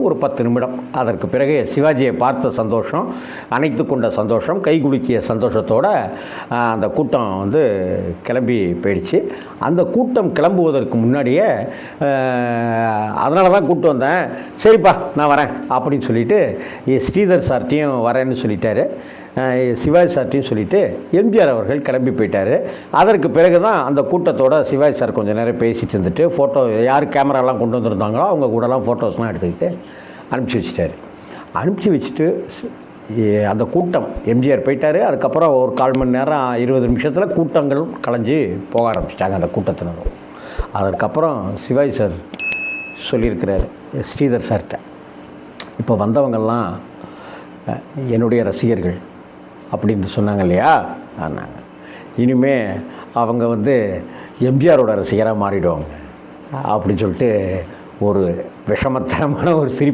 ஒரு 10 நிமிடம். அதற்கு பிறகு சிவாஜியை பார்த்த சந்தோஷம், அணைத்து கொண்ட சந்தோஷம், கைகுலுக்கிய சந்தோஷத்தோடு அந்த கூட்டம் கிளம்பி போயிடுச்சு. அந்த கூட்டம் கிளம்புவதற்கு முன்னாடியே அதனால தான் கூப்பிட்டு வந்தேன், சரிப்பா நான் வரேன் அப்படின்னு சொல்லிவிட்டு ஸ்ரீதர் சார்ட்டையும் வரேன்னு சொல்லிட்டாரு. சிவாஜி சார்ட்டையும் சொல்லிவிட்டு எம்ஜிஆர் அவர்கள் கிளம்பி போயிட்டார். அதற்கு பிறகு தான் அந்த கூட்டத்தோடு சிவாஜி சார் கொஞ்சம் நேரம் பேசிகிட்டு இருந்துட்டு ஃபோட்டோ யார் கேமராலாம் கொண்டு வந்திருந்தாங்களோ அவங்க கூடலாம் ஃபோட்டோஸ்லாம் எடுத்துக்கிட்டு அனுப்பிச்சி வச்சிட்டார். அனுப்பிச்சி வச்சுட்டு அந்த கூட்டம் எம்ஜிஆர் போயிட்டார். அதுக்கப்புறம் ஒரு 1/4 மணி நேரம் 20 நிமிஷத்தில் கூட்டங்களும் கலைஞ்சி போக ஆரம்பிச்சிட்டாங்க அந்த கூட்டத்தினரும். அதற்கப்புறம் சிவாஜி சார் சொல்லியிருக்கிறார் ஸ்ரீதர் சார்கிட்ட, இப்போ வந்தவங்கள்லாம் என்னுடைய ரசிகர்கள் அப்படின்னு சொன்னாங்க இல்லையா, ஆனாங்க இனிமே அவங்க எம்ஜிஆரோட ரசிகராக மாறிடுவாங்க அப்படின்னு சொல்லிட்டு ஒரு விஷமத்தனமான ஒரு சிரிப்பு